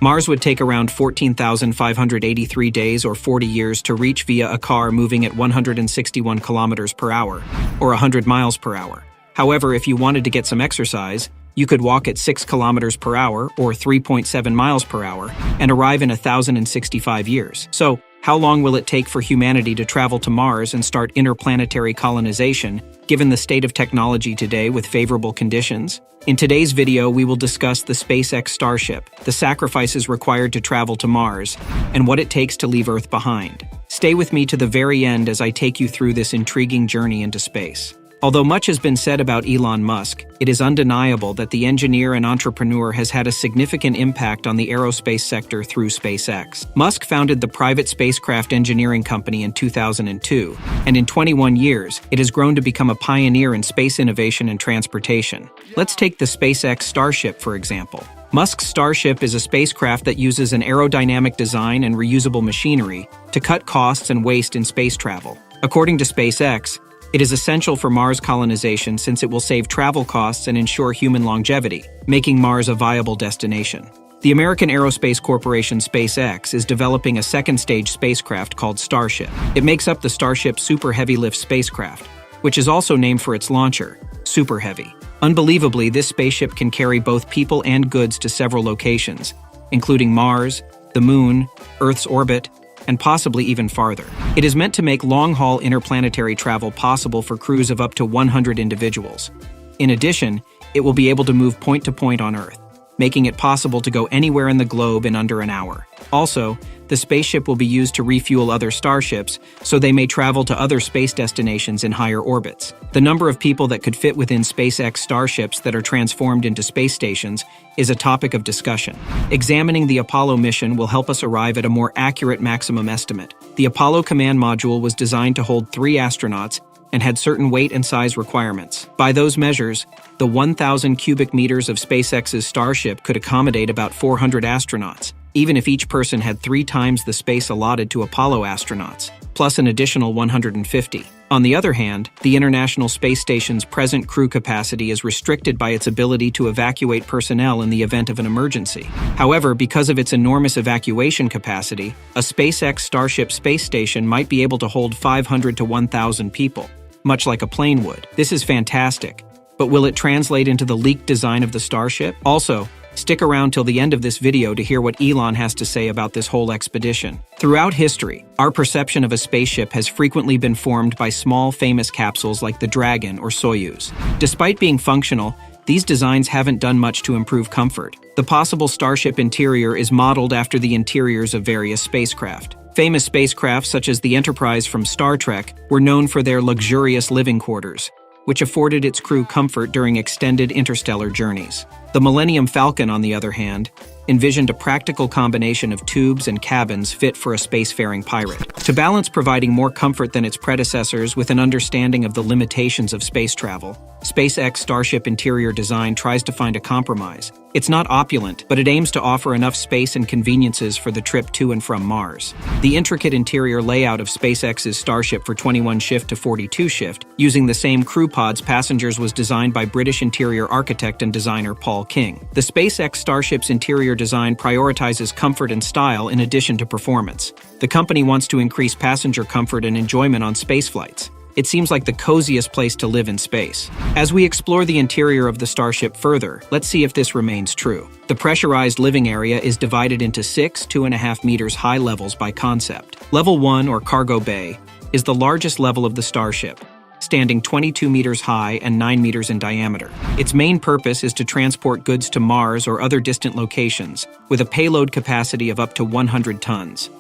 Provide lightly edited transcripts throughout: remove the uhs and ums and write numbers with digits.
Mars would take around 14,583 days or 40 years to reach via a car moving at 161 kilometers per hour, or 100 miles per hour. However, if you wanted to get some exercise, you could walk at 6 kilometers per hour, or 3.7 miles per hour, and arrive in 1,065 years. So, how long will it take for humanity to travel to Mars and start interplanetary colonization, given the state of technology today with favorable conditions? In today's video, we will discuss the SpaceX Starship, the sacrifices required to travel to Mars, and what it takes to leave Earth behind. Stay with me to the very end as I take you through this intriguing journey into space. Although much has been said about Elon Musk, it is undeniable that the engineer and entrepreneur has had a significant impact on the aerospace sector through SpaceX. Musk founded the private spacecraft engineering company in 2002, and in 21 years, it has grown to become a pioneer in space innovation and transportation. Let's take the SpaceX Starship, for example. Musk's Starship is a spacecraft that uses an aerodynamic design and reusable machinery to cut costs and waste in space travel. According to SpaceX, it is essential for Mars colonization since it will save travel costs and ensure human longevity, making Mars a viable destination. The American aerospace corporation SpaceX is developing a second-stage spacecraft called StarShip. It makes up the Starship Super Heavy Lift spacecraft, which is also named for its launcher, Super Heavy. Unbelievably, this spaceship can carry both people and goods to several locations, including Mars, the Moon, Earth's orbit, and possibly even farther. It is meant to make long-haul interplanetary travel possible for crews of up to 100 individuals. In addition, it will be able to move point to point on Earth, making it possible to go anywhere in the globe in under an hour. Also, the spaceship will be used to refuel other starships, so they may travel to other space destinations in higher orbits. The number of people that could fit within SpaceX starships that are transformed into space stations is a topic of discussion. Examining the Apollo mission will help us arrive at a more accurate maximum estimate. The Apollo command module was designed to hold 3 astronauts and had certain weight and size requirements. By those measures, the 1,000 cubic meters of SpaceX's Starship could accommodate about 400 astronauts, even if each person had 3 times the space allotted to Apollo astronauts, plus an additional 150. On the other hand, the International Space Station's present crew capacity is restricted by its ability to evacuate personnel in the event of an emergency. However, because of its enormous evacuation capacity, a SpaceX Starship space station might be able to hold 500 to 1,000 people, much like a plane would. This is fantastic, but will it translate into the leaked design of the Starship? Also, stick around till the end of this video to hear what Elon has to say about this whole expedition. Throughout history, our perception of a spaceship has frequently been formed by small, famous capsules like the Dragon or Soyuz. Despite being functional, these designs haven't done much to improve comfort. The possible Starship interior is modeled after the interiors of various spacecraft. Famous spacecraft such as the Enterprise from Star Trek were known for their luxurious living quarters, which afforded its crew comfort during extended interstellar journeys. The Millennium Falcon, on the other hand, envisioned a practical combination of tubes and cabins fit for a spacefaring pirate. To balance providing more comfort than its predecessors with an understanding of the limitations of space travel, SpaceX Starship interior design tries to find a compromise. It's not opulent, but it aims to offer enough space and conveniences for the trip to and from Mars. The intricate interior layout of SpaceX's Starship for 21 shift to 42 shift, using the same crew pods passengers, was designed by British interior architect and designer Paul King. The SpaceX Starship's interior design prioritizes comfort and style in addition to performance. The company wants to increase passenger comfort and enjoyment on space flights. It seems like the coziest place to live in space. As we explore the interior of the Starship further, let's see if this remains true. The pressurized living area is divided into 6 2.5 meters high levels by concept. Level 1, or Cargo Bay, is the largest level of the Starship, standing 22 meters high and 9 meters in diameter. Its main purpose is to transport goods to Mars or other distant locations, with a payload capacity of up to 100 tons.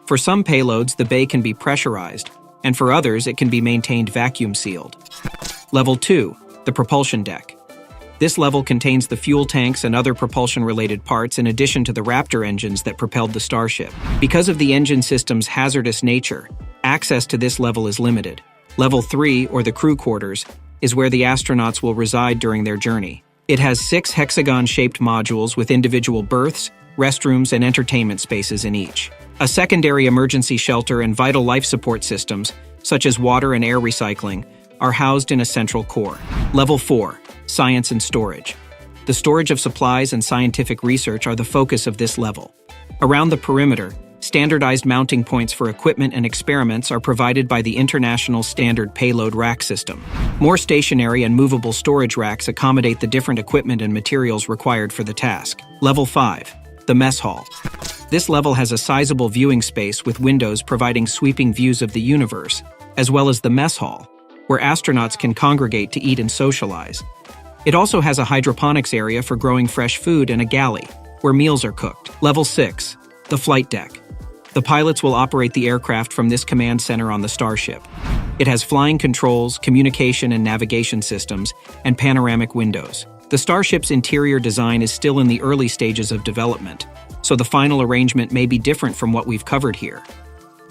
For some payloads, the bay can be pressurized, and for others, it can be maintained vacuum-sealed. Level 2, the propulsion deck. This level contains the fuel tanks and other propulsion-related parts in addition to the Raptor engines that propelled the Starship. Because of the engine system's hazardous nature, access to this level is limited. Level 3, or the crew quarters, is where the astronauts will reside during their journey. It has 6 hexagon-shaped modules with individual berths, restrooms, and entertainment spaces in each. A secondary emergency shelter and vital life support systems, such as water and air recycling, are housed in a central core. Level 4, Science and Storage. The The storage of supplies and scientific research are the focus of this level. Around the perimeter, standardized mounting points for equipment and experiments are provided by the International Standard Payload Rack System. More stationary and movable storage racks accommodate the different equipment and materials required for the task. Level 5. The Mess Hall. This level has a sizable viewing space with windows providing sweeping views of the universe, as well as the Mess Hall, where astronauts can congregate to eat and socialize. It also has a hydroponics area for growing fresh food and a galley, where meals are cooked. Level 6. The Flight Deck. The pilots will operate the aircraft from this command center on the StarShip. It has flying controls, communication and navigation systems, and panoramic windows. The StarShip's interior design is still in the early stages of development, so the final arrangement may be different from what we've covered here.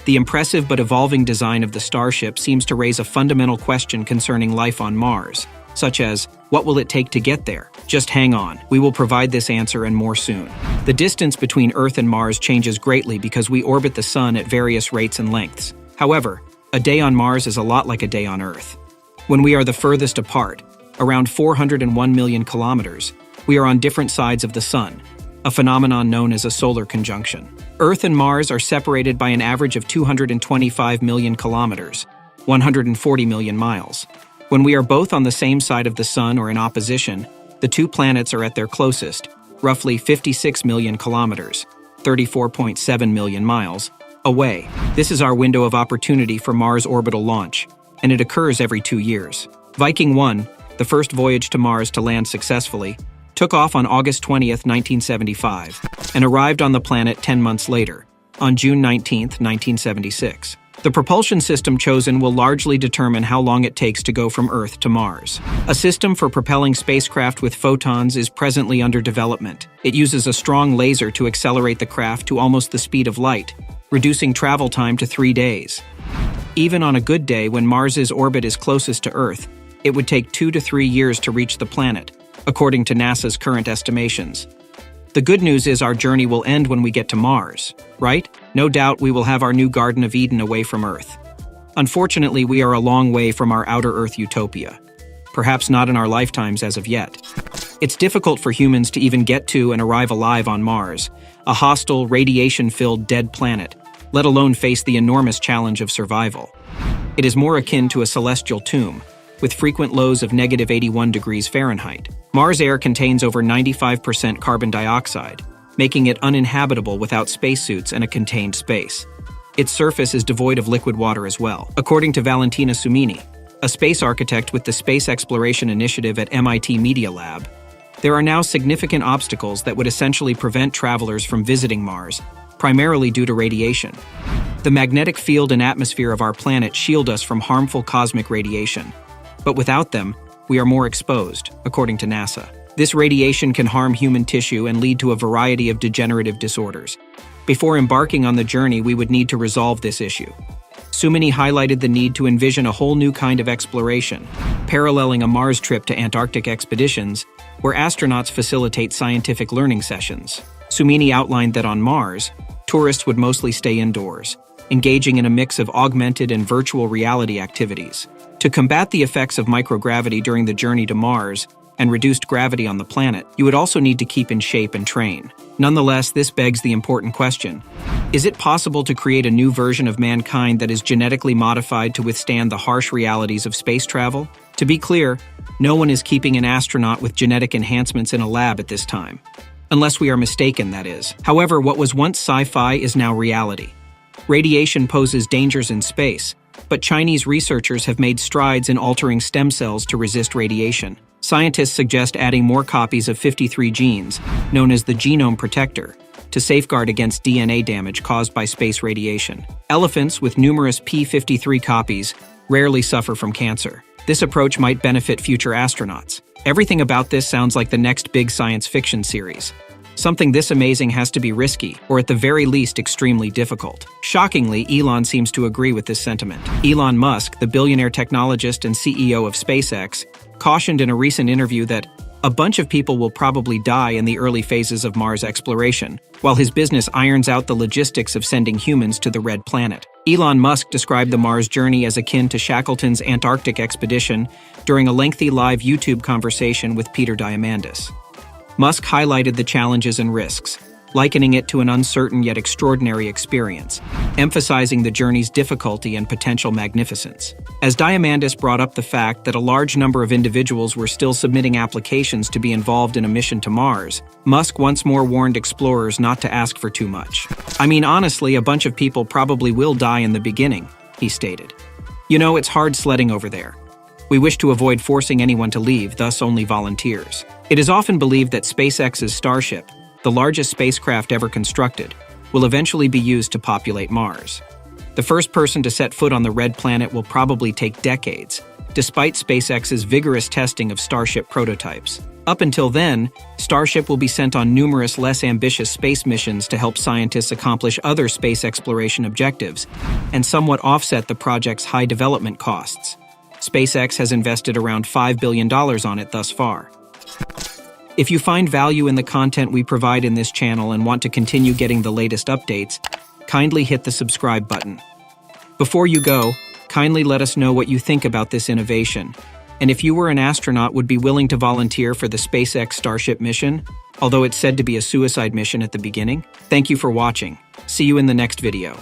The impressive but evolving design of the StarShip seems to raise a fundamental question concerning life on Mars, such as, what will it take to get there? Just hang on, we will provide this answer and more soon. The distance between Earth and Mars changes greatly because we orbit the Sun at various rates and lengths. However, a day on Mars is a lot like a day on Earth. When we are the furthest apart, around 401 million kilometers, we are on different sides of the Sun, a phenomenon known as a solar conjunction. Earth and Mars are separated by an average of 225 million kilometers, 140 million miles. When we are both on the same side of the Sun or in opposition, the two planets are at their closest, roughly 56 million kilometers, 34.7 million miles, away. This is our window of opportunity for Mars orbital launch, and it occurs every 2 years. Viking 1, the first voyage to Mars to land successfully, took off on August 20th, 1975, and arrived on the planet 10 months later, on June 19th, 1976. The propulsion system chosen will largely determine how long it takes to go from Earth to Mars. A system for propelling spacecraft with photons is presently under development. It uses a strong laser to accelerate the craft to almost the speed of light, reducing travel time to 3 days. Even on a good day when Mars's orbit is closest to Earth, it would take 2 to 3 years to reach the planet, according to NASA's current estimations. The good news is our journey will end when we get to Mars, right? No doubt we will have our new Garden of Eden away from Earth. Unfortunately, we are a long way from our outer Earth utopia. Perhaps not in our lifetimes as of yet. It's difficult for humans to even get to and arrive alive on Mars, a hostile, radiation-filled dead planet, let alone face the enormous challenge of survival. It is more akin to a celestial tomb, with frequent lows of -81 degrees Fahrenheit. Mars air contains over 95% carbon dioxide, making it uninhabitable without spacesuits and a contained space. Its surface is devoid of liquid water as well. According to Valentina Sumini, a space architect with the Space Exploration Initiative at MIT Media Lab, there are now significant obstacles that would essentially prevent travelers from visiting Mars, primarily due to radiation. The magnetic field and atmosphere of our planet shield us from harmful cosmic radiation. But without them, we are more exposed, according to NASA. This radiation can harm human tissue and lead to a variety of degenerative disorders. Before embarking on the journey, we would need to resolve this issue. Sumini highlighted the need to envision a whole new kind of exploration, paralleling a Mars trip to Antarctic expeditions, where astronauts facilitate scientific learning sessions. Sumini outlined that on Mars, tourists would mostly stay indoors, engaging in a mix of augmented and virtual reality activities. To combat the effects of microgravity during the journey to Mars and reduced gravity on the planet, you would also need to keep in shape and train. Nonetheless, this begs the important question: is it possible to create a new version of mankind that is genetically modified to withstand the harsh realities of space travel? To be clear, no one is keeping an astronaut with genetic enhancements in a lab at this time. Unless we are mistaken, that is. However, what was once sci-fi is now reality. Radiation poses dangers in space, but Chinese researchers have made strides in altering stem cells to resist radiation. Scientists suggest adding more copies of 53 genes, known as the genome protector, to safeguard against DNA damage caused by space radiation. Elephants with numerous P53 copies rarely suffer from cancer. This approach might benefit future astronauts. Everything about this sounds like the next big science fiction series. Something this amazing has to be risky, or at the very least extremely difficult. Shockingly, Elon seems to agree with this sentiment. Elon Musk, the billionaire technologist and CEO of SpaceX, cautioned in a recent interview that a bunch of people will probably die in the early phases of Mars exploration, while his business irons out the logistics of sending humans to the Red Planet. Elon Musk described the Mars journey as akin to Shackleton's Antarctic expedition during a lengthy live YouTube conversation with Peter Diamandis. Musk highlighted the challenges and risks, likening it to an uncertain yet extraordinary experience, emphasizing the journey's difficulty and potential magnificence. As Diamandis brought up the fact that a large number of individuals were still submitting applications to be involved in a mission to Mars, Musk once more warned explorers not to ask for too much. "I mean, honestly, a bunch of people probably will die in the beginning," he stated. "You know, it's hard sledding over there. We wish to avoid forcing anyone to leave, thus only volunteers." It is often believed that SpaceX's StarShip, the largest spacecraft ever constructed, will eventually be used to populate Mars. The first person to set foot on the red planet will probably take decades, despite SpaceX's vigorous testing of Starship prototypes. Up until then, Starship will be sent on numerous less ambitious space missions to help scientists accomplish other space exploration objectives, and somewhat offset the project's high development costs. SpaceX has invested around $5 billion on it thus far. If you find value in the content we provide in this channel and want to continue getting the latest updates, kindly hit the subscribe button. Before you go, kindly let us know what you think about this innovation, and if you were an astronaut would be willing to volunteer for the SpaceX Starship mission, although it's said to be a suicide mission at the beginning. Thank you for watching. See you in the next video.